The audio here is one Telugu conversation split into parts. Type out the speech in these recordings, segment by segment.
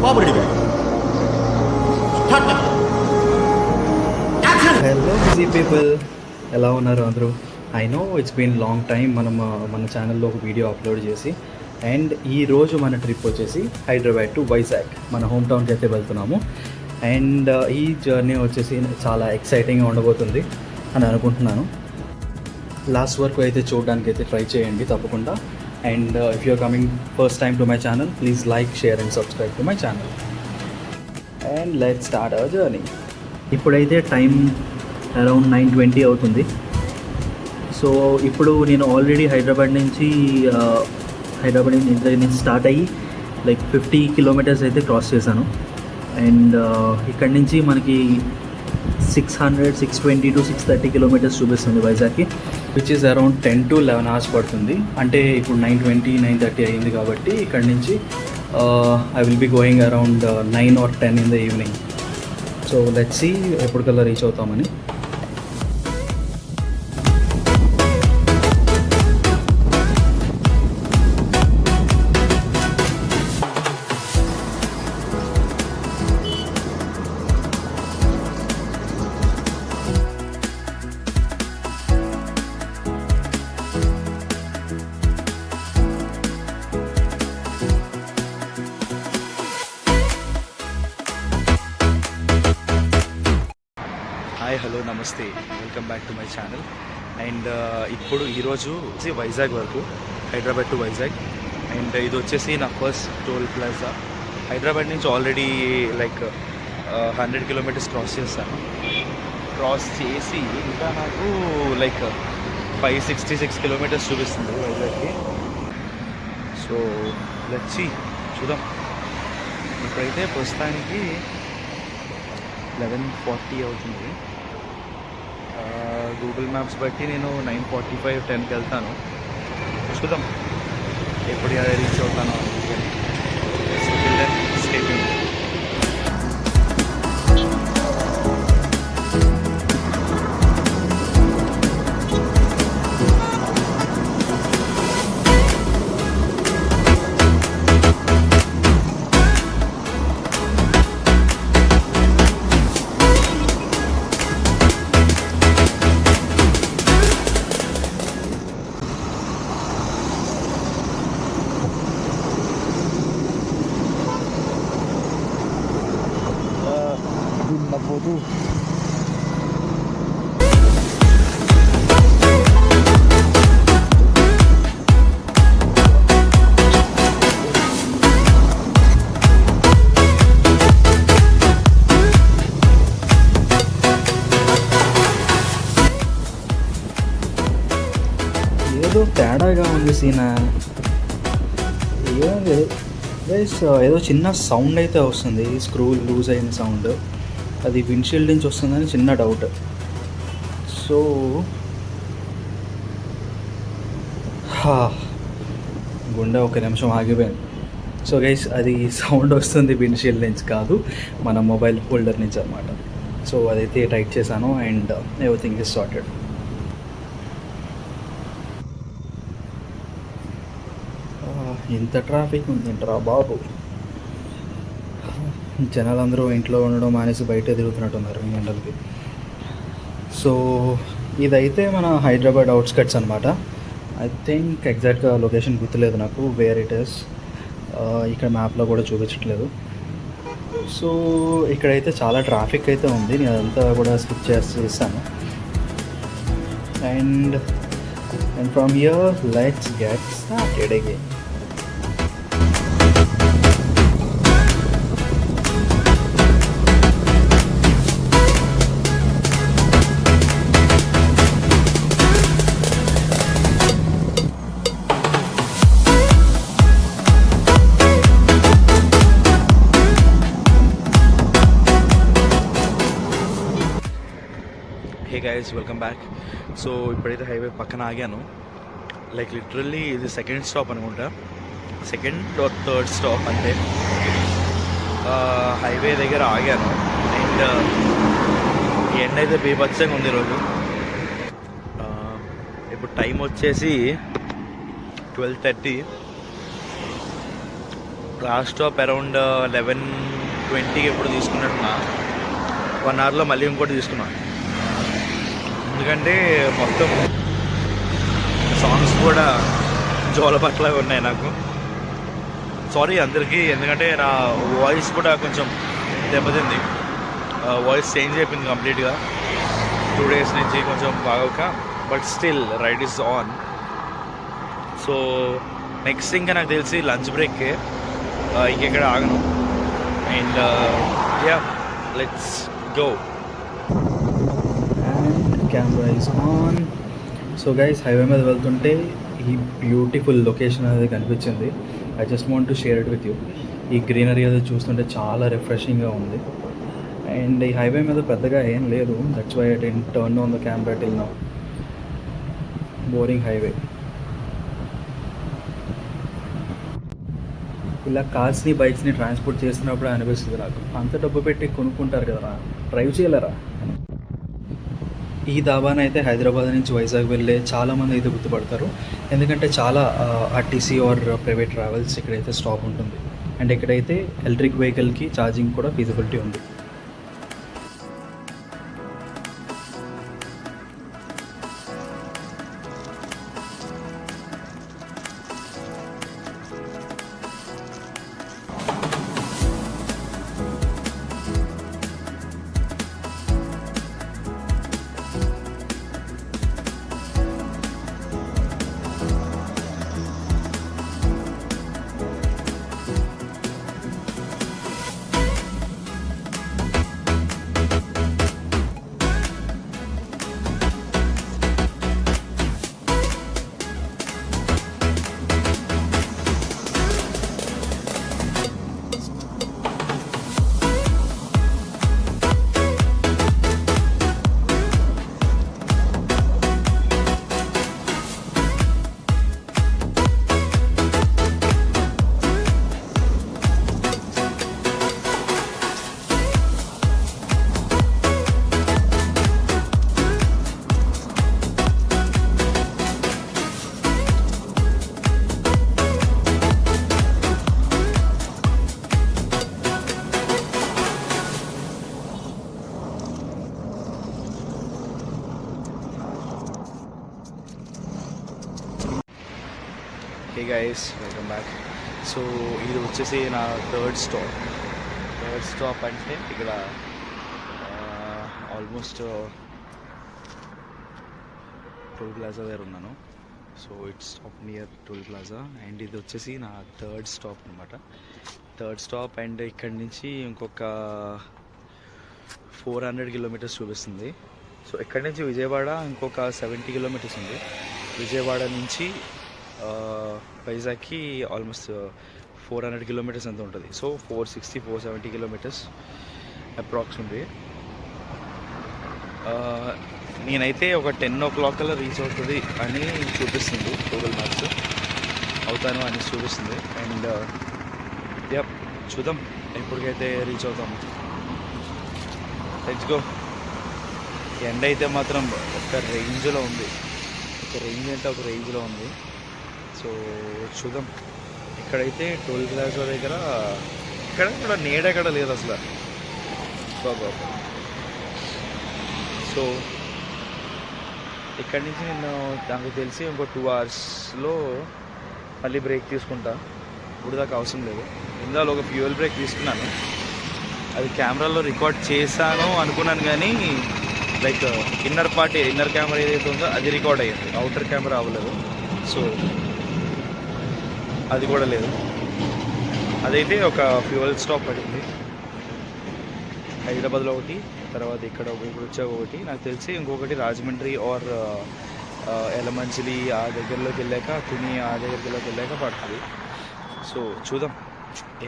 హలో బిజీ పీపుల్, ఎలా ఉన్నారు అందరూ? I know it's been long time మనం మన ఛానల్లో ఒక వీడియో అప్లోడ్ చేసి. అండ్ ఈరోజు మన ట్రిప్ వచ్చేసి హైదరాబాద్ టు వైజాగ్, మన హోమ్ టౌన్కి అయితే వెళ్తున్నాము. అండ్ ఈ జర్నీ వచ్చేసి చాలా ఎక్సైటింగ్గా ఉండబోతుంది అని అనుకుంటున్నాను. లాస్ట్ వరకు అయితే చూడడానికి అయితే ట్రై చేయండి తప్పకుండా. And if you're coming first time to my channel, please like, share and subscribe to my channel. And let's start our journey. ఇప్పుడైతే టైం అరౌండ్ 9:20 అవుతుంది. సో ఇప్పుడు నేను ఆల్రెడీ హైదరాబాద్ నుంచి స్టార్ట్ అయ్యి లైక్ 50 కిలోమీటర్స్ అయితే క్రాస్ చేశాను. అండ్ ఇక్కడి నుంచి మనకి 620 to 630 కిలోమీటర్స్ చూపిస్తుంది వైజాగ్కి, which is around 10 to 11 hours పడుతుంది. అంటే ఇప్పుడు 9:20, 9:30 అయింది కాబట్టి ఇక్కడి నుంచి I will be going around 9 or 10 in the evening. So let's see ఎప్పటికల్లా రీచ్ అవుతామని. హాయ్, హలో, నమస్తే, welcome back to my channel. And ఇప్పుడు ఈరోజు వైజాగ్ వరకు, హైదరాబాద్ టు వైజాగ్. అండ్ ఇది వచ్చేసి నా ఫస్ట్ టోల్ ప్లాజా. హైదరాబాద్ నుంచి ఆల్రెడీ లైక్ 100 కిలోమీటర్స్ క్రాస్ చేశాను. క్రాస్ చేసి ఇంకా నాకు లైక్ 566 కిలోమీటర్స్ చూపిస్తుంది వైజాగ్కి. సో లెట్స్ సీ, చూద్దాం. ఇప్పుడైతే ప్రస్తుతానికి 11:40 అవుతుంది. గూగుల్ మ్యాప్స్ బట్టి నేను 9:45, 10కి వెళ్తాను. చూద్దాం ఎప్పుడు రీచ్ అవుతాను. స్టేట్ పోతూ ఏదో తేడాగా ఉంది సీనా. ఏదో చిన్న సౌండ్ అయితే వస్తుంది, స్క్రూ లూజ్ అయిన సౌండ్. అది విండ్షీల్డ్ నుంచి వస్తుందని చిన్న డౌట్. సో గుండె ఒక నిమిషం ఆగిపోయింది. సో గైస్, అది సౌండ్ వస్తుంది విండ్షీల్డ్ నుంచి కాదు, మన మొబైల్ హోల్డర్ నుంచి అనమాట. సో అదైతే టైట్ చేశాను అండ్ ఎవ్రీథింగ్ ఈజ్ సార్టెడ్. ఇంత ట్రాఫిక్ ఉందంటరా బాబు. జనాలందరూ ఇంట్లో ఉండడం మానేసి బయట తిరుగుతున్నట్టున్నారు ఈ ఎండలకి. సో ఇదైతే మన హైదరాబాద్ అవుట్స్కట్స్ అనమాట. ఐ థింక్ ఎగ్జాక్ట్గా లొకేషన్ గుర్తులేదు నాకు, వేర్ ఇట్ ఈస్. ఇక్కడ మ్యాప్లో కూడా చూపించట్లేదు. సో ఇక్కడైతే చాలా ట్రాఫిక్ అయితే ఉంది, నేను అదంతా కూడా స్కిప్ చేస్తాను. And from here let's get started again. Hey guys, welcome back. So ఇప్పుడైతే హైవే పక్కన ఆగాను. లైక్ లిటరల్లీ ఇది సెకండ్ స్టాప్ అనుకుంటా, సెకండ్ ఆర్ థర్డ్ స్టాప్ అంటే. హైవే దగ్గర ఆగాను. అండ్ ఎండ అయితే బీభత్సంగా ఉంది ఈరోజు. ఇప్పుడు టైం వచ్చేసి 12:30. లాస్ట్ స్టాప్ అరౌండ్ 11:20కి ఎప్పుడు తీసుకున్నట్టున్నా 1 అవర్లో మళ్ళీ ఇంకోటి తీసుకున్నాను. ఎందుకంటే మొత్తం సాంగ్స్ కూడా జోలపట్ల ఉన్నాయి నాకు. సారీ అందరికీ, ఎందుకంటే నా వాయిస్ కూడా కొంచెం దెబ్బతింది. వాయిస్ చేంజ్ అయిపోయింది కంప్లీట్గా 2 days నుంచి కొంచెం బాగోక. But still ride is on. So next ఇంకా నాకు తెలిసి లంచ్ బ్రేక్కే, ఇంకెక్కడ ఆగను. And yeah, let's go. And camera is on. So guys, highway మీద వెళ్తుంటే ఈ బ్యూటిఫుల్ లొకేషన్ అనేది కనిపించింది. I just want to share it with you. ఈ గ్రీనరీ అది చూస్తుంటే చాలా రిఫ్రెషింగ్గా ఉంది. అండ్ ఈ హైవే మీద పెద్దగా ఏం లేదు, that's why I didn't turn on the camera till now. Boring highway. ఇలా కార్స్ని బైక్స్ని ట్రాన్స్పోర్ట్ చేస్తున్నప్పుడు అనిపిస్తుంది నాకు, అంత డబ్బు పెట్టి కొనుక్కుంటారు కదరా, డ్రైవ్ చేయలేరా. ఈ దాబాని అయితే హైదరాబాద్ నుంచి వైజాగ్ వెళ్ళే చాలామంది అయితే గుర్తుపడతారు, ఎందుకంటే చాలా ఆర్టీసీ ఆర్ ప్రైవేట్ ట్రావెల్స్ ఇక్కడైతే స్టాప్ ఉంటుంది. అండ్ ఇక్కడైతే ఎలక్ట్రిక్ వెహికల్కి ఛార్జింగ్ కూడా ఫీజిబిలిటీ ఉంది. Hey guys, welcome back. So ఇది వచ్చేసి నా థర్డ్ స్టాప్ అంటే ఇక్కడ ఆల్మోస్ట్ టోల్ ప్లాజా దగ్గర ఉన్నాను. So it's stop near toll plaza. And ఇది వచ్చేసి నా థర్డ్ స్టాప్ అనమాట. అండ్ ఇక్కడి నుంచి ఇంకొక 400 kilometers చూపిస్తుంది. సో ఇక్కడి నుంచి విజయవాడ ఇంకొక 70 kilometers ఉంది. విజయవాడ నుంచి వైజాగ్కి ఆల్మోస్ట్ 400 kilometers ఎంత ఉంటుంది. So 470 kilometers approximately. నేనైతే ఒక 10 o'clock కల్లా రీచ్ అవుతుంది అని చూపిస్తుంది గూగుల్ మ్యాప్స్. అవుతాను అని చూపిస్తుంది. అండ్ యా, చూద్దాం ఎప్పటికైతే రీచ్ అవుతాము. Let's go. ఎండ అయితే మాత్రం ఒక రేంజ్లో ఉంది. ఒక రేంజ్లో ఉంది. సో చూద్దాం. ఇక్కడైతే టోల్ ప్లాజా దగ్గర ఇక్కడ కూడా నీడ ఎక్కడ లేదు అసలు. బాబా. సో ఇక్కడి నుంచి నేను నాకు తెలిసి ఇంకో 2 hours మళ్ళీ బ్రేక్ తీసుకుంటా. ఇప్పుడు దాకా అవసరం లేదు. ఇందులో ఒక ఫ్యూయల్ బ్రేక్ తీసుకున్నాను, అది కెమెరాలో రికార్డ్ చేశాను అనుకున్నాను, కానీ లైక్ ఇన్నర్ కెమెరా ఏదైతే ఉందో అది రికార్డ్ అయ్యింది, అవుటర్ కెమెరా అవ్వలేదు. సో అది కూడా లేదు. అదైతే ఒక ఫ్యూయల్ స్టాప్ పడింది హైదరాబాద్లో ఒకటి, తర్వాత ఇప్పుడు వచ్చాక ఒకటి, నాకు తెలిసి ఇంకొకటి రాజమండ్రి ఆర్ ఎలమంచిలి ఆ దగ్గరలోకి వెళ్ళాక, తుని ఆ దగ్గరికి వెళ్ళాక పడుతుంది. సో చూద్దాం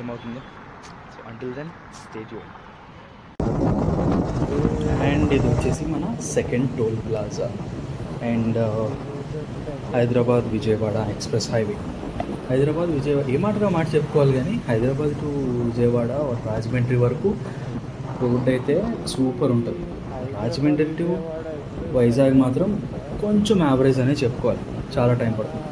ఏమవుతుందో. So until then stay tune. And ఇది వచ్చేసి మన second toll plaza. And Hyderabad Vijayawada express highway. Vijayawada ఏ మాట చెప్పుకోవాలి, కానీ హైదరాబాద్ టు విజయవాడ రాజమండ్రి వరకు రోడ్ అయితే సూపర్ ఉంటుంది. రాజమండ్రి టు వైజాగ్ మాత్రం కొంచెం యావరేజ్ అనే చెప్పుకోవాలి, చాలా టైం పడుతుంది.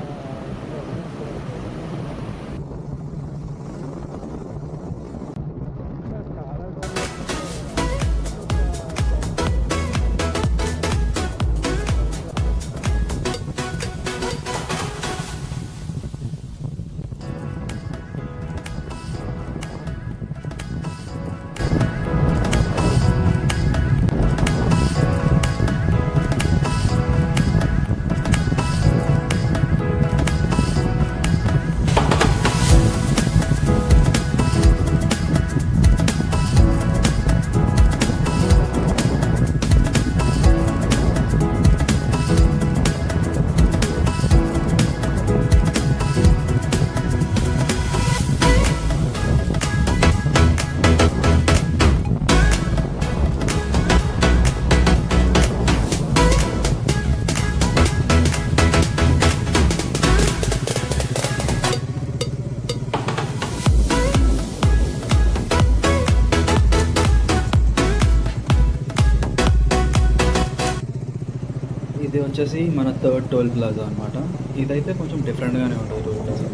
వచ్చేసి మన థర్డ్ టోల్ ప్లాజా అనమాట. ఇదైతే కొంచెం డిఫరెంట్గానే ఉంటుంది టోల్ ప్లాజా.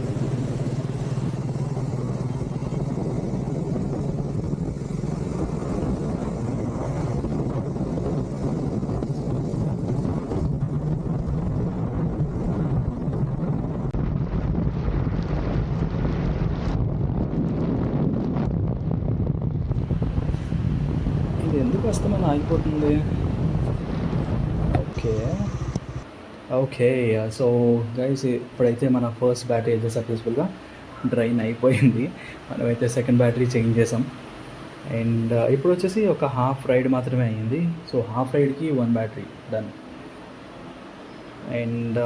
ఇది ఎందుకు వస్తామని ఆగిపోతుంది? Okay okay. సో గైస్, ఇప్పుడైతే మన ఫస్ట్ బ్యాటరీ అయితే సక్సెస్ఫుల్గా డ్రైన్ అయిపోయింది. మనమైతే సెకండ్ బ్యాటరీ చేంజ్ చేసాం. అండ్ ఇప్పుడు వచ్చేసి ఒక హాఫ్ రైడ్ మాత్రమే అయ్యింది. సో హాఫ్ రైడ్కి 1 battery done. And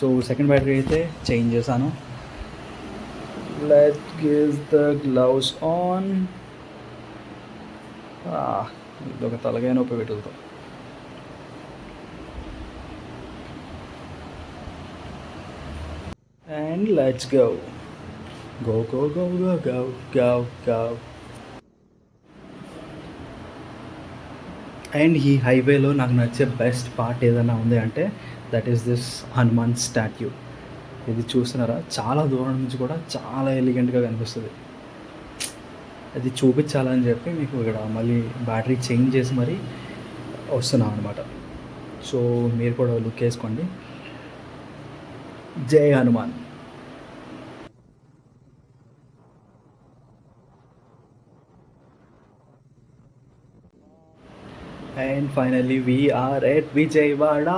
so second battery అయితే చేంజ్ చేశాను. Let's give the gloves on. ఇది ఒక తలకాయ నొప్పి పెట్టుకుంటాం. And let's go. Go, go, go, go, go, go, go. And ఈ హైవేలో నాకు నచ్చే బెస్ట్ పార్ట్ ఏదైనా ఉంది అంటే that is this Hanuman statue. ఇది చూస్తున్నారా? చాలా దూరం నుంచి కూడా చాలా ఎలిగెంట్గా కనిపిస్తుంది. అది చూపించాలని చెప్పి మీకు ఇక్కడ మళ్ళీ బ్యాటరీ చేంజ్ చేసి మరీ వస్తున్నాం అనమాట. సో మీరు కూడా లుక్ వేసుకోండి. Jai Hanuman. And finally we're at Vijayawada.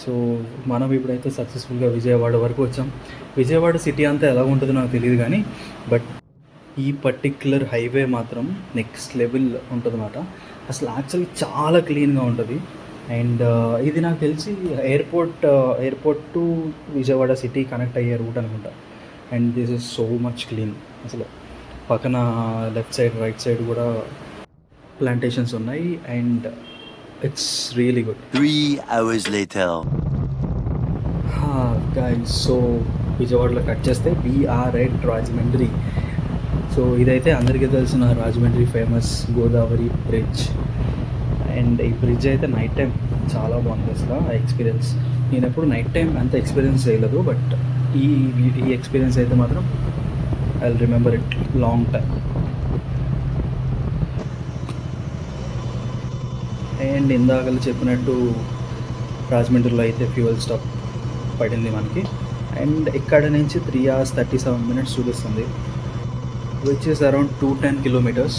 సో మనం ఇప్పుడైతే సక్సెస్ఫుల్గా విజయవాడ వరకు వచ్చాం. విజయవాడ సిటీ అంతా ఎలా ఉంటుందో నాకు తెలియదు కానీ బట్ ఈ పర్టిక్యులర్ హైవే మాత్రం నెక్స్ట్ లెవెల్ ఉంటుందన్నమాట. అసలు యాక్చువల్లీ చాలా క్లీన్గా ఉంటుంది. అండ్ ఇది నాకు తెలిసి airport to Vijayawada city connect అయ్యే రూట్ అనుకుంటా. And this is so much clean. అసలు పక్కన లెఫ్ట్ సైడ్ రైట్ సైడ్ కూడా ప్లాంటేషన్స్ ఉన్నాయి. And it's really good. 3 hours later. Guys, so విజయవాడలో కట్ చేస్తే వీఆర్ ఎట్ రాజమండ్రి. సో ఇదైతే అందరికీ తెలిసిన Rajahmundry famous Godavari bridge. And ఈ బ్రిడ్జ్ అయితే నైట్ టైం చాలా బాగుంది. అసలు ఆ ఎక్స్పీరియన్స్ నేను ఎప్పుడు నైట్ టైం అంత ఎక్స్పీరియన్స్ చేయలేదు. బట్ ఈ ఎక్స్పీరియన్స్ అయితే మాత్రం I will remember it long time. And ఇందాకలు చెప్పినట్టు రాజమండ్రిలో అయితే ఫ్యూయల్ స్టాప్ పడింది మనకి. అండ్ ఇక్కడ నుంచి 3 hours 37 minutes చూపిస్తుంది, విచ్ ఇస్ అరౌండ్ 210 kilometers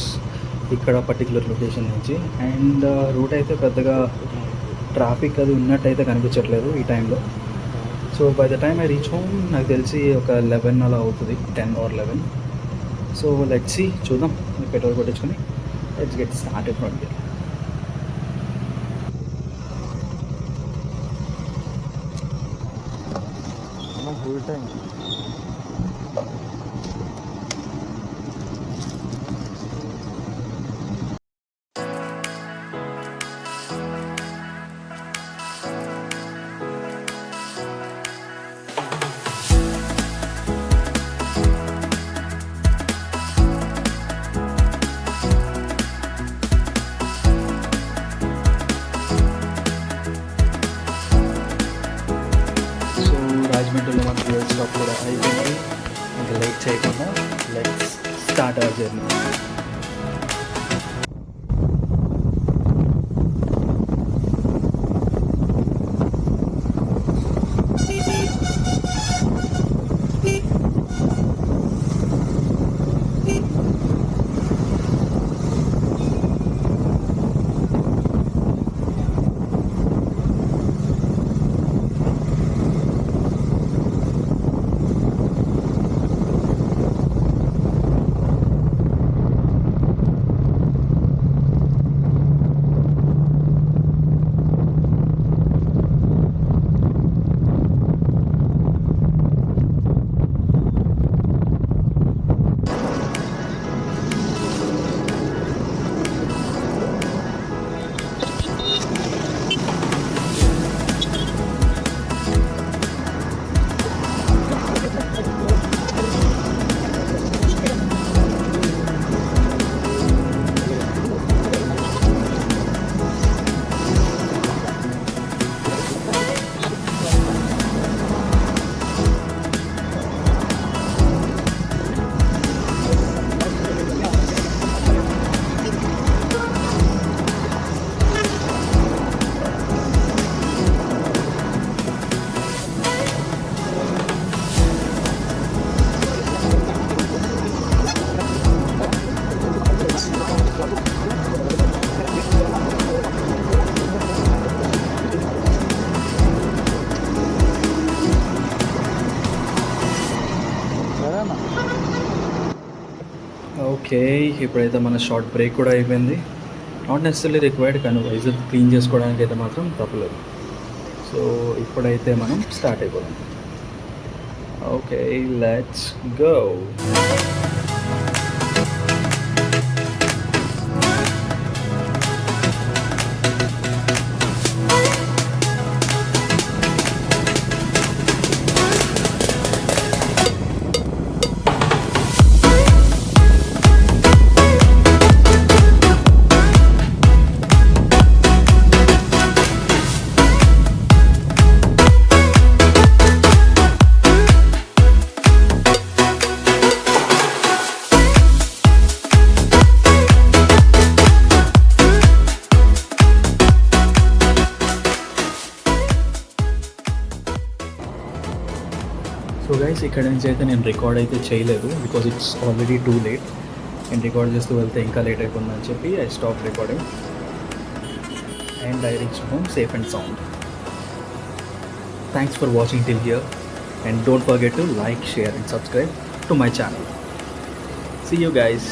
ఇక్కడ పర్టికులర్ లొకేషన్ నుంచి. అండ్ రూట్ అయితే పెద్దగా ట్రాఫిక్ అది ఉన్నట్టయితే కనిపించట్లేదు ఈ టైంలో. So by the time I reach home నాకు తెలిసి ఒక 11 అలా అవుతుంది, 10 or 11. సో లెట్స్ సీ, చూద్దాం. పెట్రోల్ కొట్టించుకొని let's get started from here. Full time రాజమండ్రిలో మన ఫ్యూయల్ స్టాప్ కూడా అయిపోయింది. ఇంకా లేట్ చేయకుండా let's start our journey. Okay, ఇప్పుడైతే మన షార్ట్ బ్రేక్ కూడా అయిపోయింది. నాట్ నెసెసరీ రిక్వైర్డ్, కానీ వైజాగ్ క్లీన్ చేసుకోవడానికి అయితే మాత్రం తప్పలేదు. సో ఇప్పుడైతే మనం స్టార్ట్ అయిపోదాం. Okay, let's go. So guys, ఇక్కడ నుంచి అయితే నేను రికార్డ్ అయితే చేయలేదు, because it's already too late. నేను రికార్డ్ చేస్తూ వెళ్తే ఇంకా లేట్ అయిపోతుందని చెప్పి I stop recording and I reach home safe and sound. Thanks for watching till here and don't forget to like, share and subscribe to my channel. See you guys.